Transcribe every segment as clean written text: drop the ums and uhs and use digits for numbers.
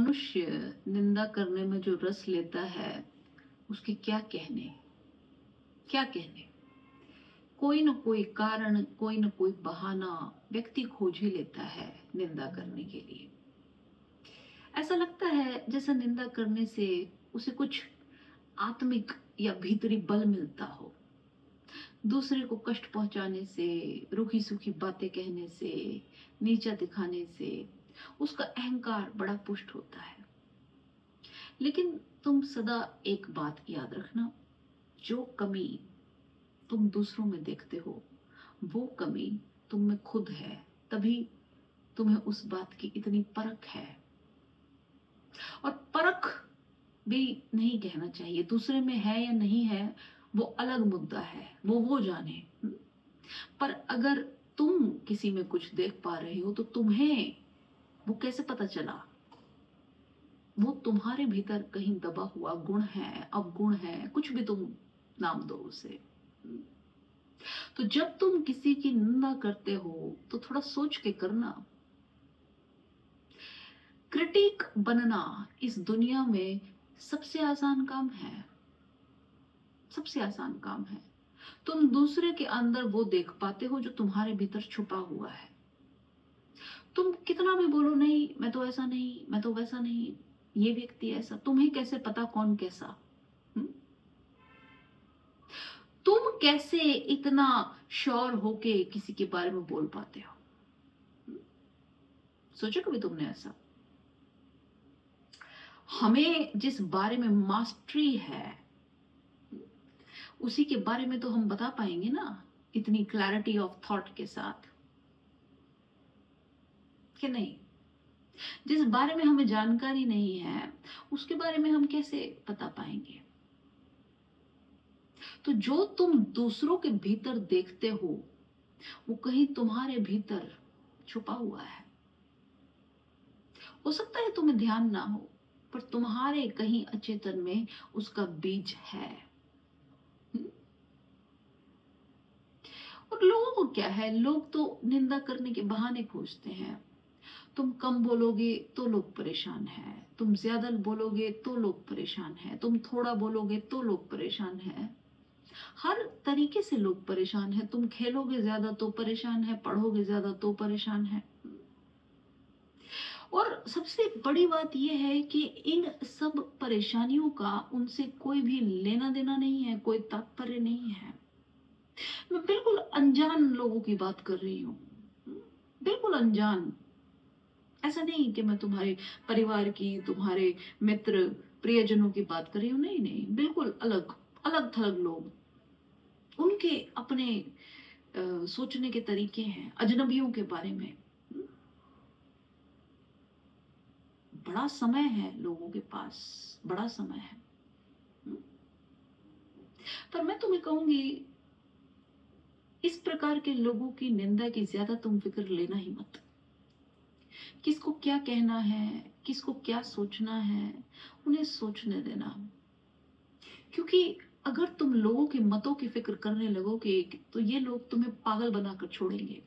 मनुष्य निंदा करने में जो रस लेता है, उसके क्या कहने। कोई न कोई कारण, कोई न कोई बहाना व्यक्ति खोज ही लेता है निंदा करने के लिए। ऐसा लगता है जैसे निंदा करने से उसे कुछ आत्मिक या भीतरी बल मिलता हो। दूसरे को कष्ट पहुंचाने से, रूखी सूखी बातें कहने से, नीचा दिखाने से उसका अहंकार बड़ा पुष्ट होता है। लेकिन तुम सदा एक बात याद रखना, जो कमी तुम दूसरों में देखते हो वो कमी तुम में खुद है, तभी तुम्हें उस बात की इतनी परख है। और परख भी नहीं कहना चाहिए, दूसरे में है या नहीं है वो अलग मुद्दा है, वो जाने। पर अगर तुम किसी में कुछ देख पा रहे हो तो तुम्हें वो कैसे पता चला? वो तुम्हारे भीतर कहीं दबा हुआ गुण है, अवगुण है, कुछ भी तुम नाम दो उसे। तो जब तुम किसी की निंदा करते हो तो थोड़ा सोच के करना। क्रिटिक बनना इस दुनिया में सबसे आसान काम है, सबसे आसान काम है। तुम दूसरे के अंदर वो देख पाते हो जो तुम्हारे भीतर छुपा हुआ है। तुम कितना भी बोलो, नहीं मैं तो ऐसा नहीं, मैं तो वैसा नहीं, ये व्यक्ति ऐसा, तुम्हें कैसे पता कौन कैसा? हुँ? तुम कैसे इतना श्योर होके किसी के बारे में बोल पाते हो? सोचो कभी तुमने ऐसा? हमें जिस बारे में मास्टरी है उसी के बारे में तो हम बता पाएंगे ना, इतनी क्लैरिटी ऑफ थॉट के साथ, कि नहीं? जिस बारे में हमें जानकारी नहीं है उसके बारे में हम कैसे बता पाएंगे? तो जो तुम दूसरों के भीतर देखते हो वो कहीं तुम्हारे भीतर छुपा हुआ है। हो सकता है तुम्हें ध्यान ना हो, पर तुम्हारे कहीं अचेतन में उसका बीज है। और लोगों को क्या है, लोग तो निंदा करने के बहाने खोजते हैं। तुम कम बोलोगे तो लोग परेशान हैं, तुम ज्यादा बोलोगे तो लोग परेशान हैं, तुम थोड़ा बोलोगे तो लोग परेशान हैं। हर तरीके से लोग परेशान हैं। तुम खेलोगे ज्यादा तो परेशान है, पढ़ोगे ज्यादा तो परेशान है। और सबसे बड़ी बात यह है कि इन सब परेशानियों का उनसे कोई भी लेना देना नहीं है, कोई तात्पर्य नहीं है। मैं बिल्कुल अनजान लोगों की बात कर रही हूँ, बिल्कुल अनजान। ऐसा नहीं कि मैं तुम्हारे परिवार की, तुम्हारे मित्र प्रियजनों की बात कर रही हूँ, नहीं नहीं, बिल्कुल अलग अलग थलग लोग। उनके अपने सोचने के तरीके हैं अजनबियों के बारे में। बड़ा समय है लोगों के पास, बड़ा समय है। पर मैं तुम्हें कहूंगी, इस प्रकार के लोगों की निंदा की ज्यादा तुम फिक्र लेना ही मत। किसको क्या कहना है, किसको क्या सोचना है, उन्हें सोचने देना। क्योंकि अगर तुम लोगों के मतों की फिक्र करने लगोगे तो ये लोग तुम्हें पागल बनाकर छोड़ेंगे।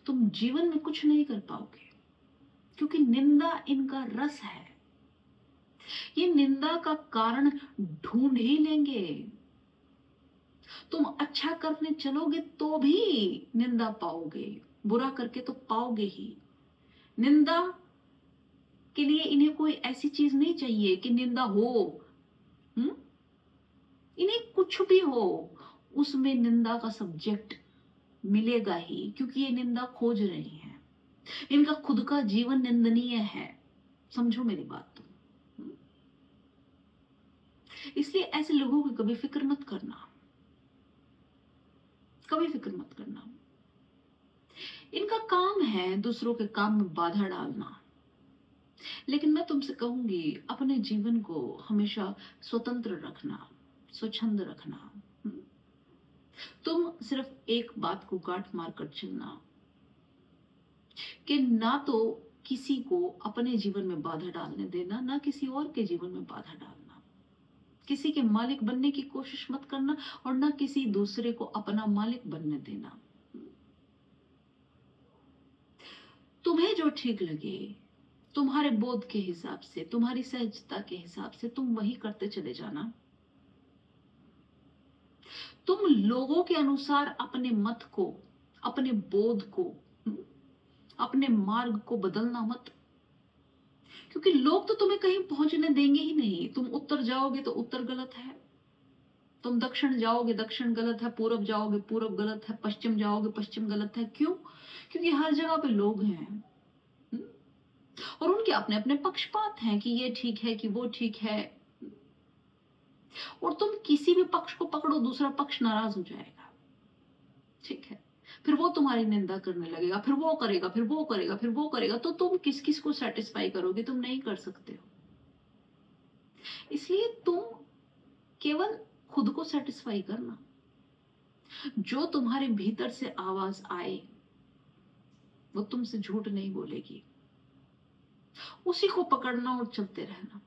तुम जीवन में कुछ नहीं कर पाओगे, क्योंकि निंदा इनका रस है। ये निंदा का कारण ढूंढ ही लेंगे। तुम अच्छा करने चलोगे तो भी निंदा पाओगे, बुरा करके तो पाओगे ही। निंदा के लिए इन्हें कोई ऐसी चीज नहीं चाहिए कि निंदा हो। हुँ? इन्हें कुछ भी हो उसमें निंदा का सब्जेक्ट मिलेगा ही, क्योंकि ये निंदा खोज रही हैं। इनका खुद का जीवन निंदनीय है, समझो मेरी बात। तो इसलिए ऐसे लोगों की कभी फिक्र मत करना, कभी फिक्र मत करना। इनका काम है दूसरों के काम में बाधा डालना। लेकिन मैं तुमसे कहूंगी, अपने जीवन को हमेशा स्वतंत्र रखना, स्वच्छंद रखना। तुम सिर्फ एक बात को गांठ मारकर चलना कि ना तो किसी को अपने जीवन में बाधा डालने देना, ना किसी और के जीवन में बाधा डालना। किसी के मालिक बनने की कोशिश मत करना और ना किसी दूसरे को अपना मालिक बनने देना। तुम्हें जो ठीक लगे तुम्हारे बोध के हिसाब से, तुम्हारी सहजता के हिसाब से तुम वही करते चले जाना। तुम लोगों के अनुसार अपने मत को, अपने बोध को, अपने मार्ग को बदलना मत। क्योंकि लोग तो तुम्हें कहीं पहुंचने देंगे ही नहीं। तुम उत्तर जाओगे तो उत्तर गलत है, तुम दक्षिण जाओगे दक्षिण गलत है, पूरब जाओगे पूरब गलत है, पश्चिम जाओगे पश्चिम गलत है। क्यों? क्योंकि हर जगह पे लोग हैं, हम्म? और उनके अपने अपने पक्षपात हैं कि ये ठीक है कि वो ठीक है। और तुम किसी भी पक्ष को पकड़ो, दूसरा पक्ष नाराज हो जाएगा, ठीक है? फिर वो तुम्हारी निंदा करने लगेगा, फिर वो करेगा, फिर वो करेगा, फिर वो करेगा। तो तुम किस किस को सेटिस्फाई करोगे? तुम नहीं कर सकते हो। इसलिए तुम केवल खुद को सेटिस्फाई करना। जो तुम्हारे भीतर से आवाज आए वो तुमसे झूठ नहीं बोलेगी, उसी को पकड़ना और चलते रहना।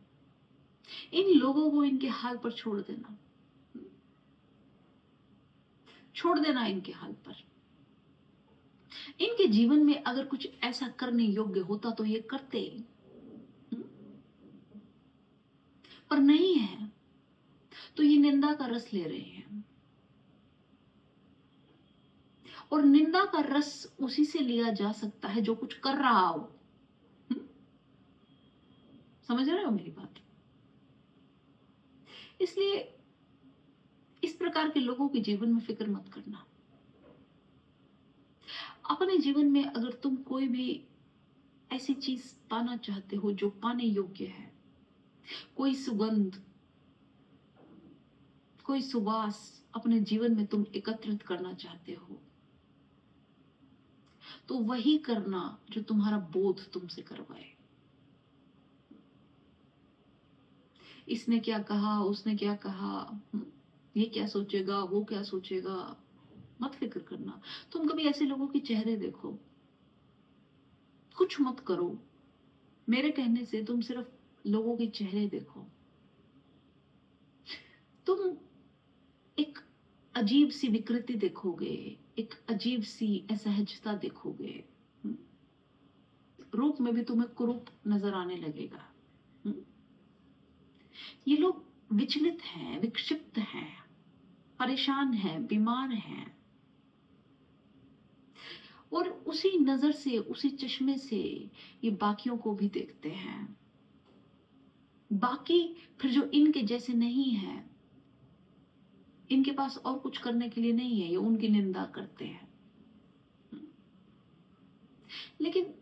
इन लोगों को इनके हाल पर छोड़ देना, छोड़ देना इनके हाल पर। इनके जीवन में अगर कुछ ऐसा करने योग्य होता तो ये करते, पर नहीं है तो ये निंदा का रस ले रहे हैं। और निंदा का रस उसी से लिया जा सकता है जो कुछ कर रहा हो। समझ रहे हो मेरी बात? इसलिए इस प्रकार के लोगों के जीवन में फिक्र मत करना। अपने जीवन में अगर तुम कोई भी ऐसी चीज पाना चाहते हो जो पाने योग्य है, कोई सुगंध, कोई सुवास अपने जीवन में तुम एकत्रित करना चाहते हो, तो वही करना जो तुम्हारा बोध तुमसे करवाए। इसने क्या कहा, उसने क्या कहा, ये क्या सोचेगा, वो क्या सोचेगा, मत फिक्र करना। तुम कभी ऐसे लोगों के चेहरे देखो, कुछ मत करो। मेरे कहने से तुम सिर्फ लोगों के चेहरे देखो, तुम एक अजीब सी विकृति देखोगे, एक अजीब सी असहजता देखोगे। रूप में भी तुम्हें कुरूप नजर आने लगेगा। ये लोग विचलित हैं, विक्षिप्त हैं, परेशान हैं, बीमार हैं। और उसी नजर से, उसी चश्मे से ये बाकियों को भी देखते हैं। बाकी फिर जो इनके जैसे नहीं है, इनके पास और कुछ करने के लिए नहीं है, ये उनकी निंदा करते हैं। लेकिन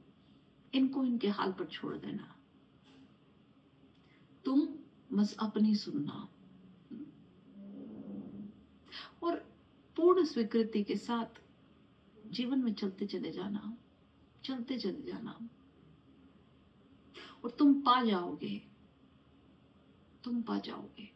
इनको इनके हाल पर छोड़ देना। तुम बस अपनी सुनना और पूर्ण स्वीकृति के साथ जीवन में चलते चले जाना, चलते चले जाना। और तुम पा जाओगे, तुम पा जाओगे।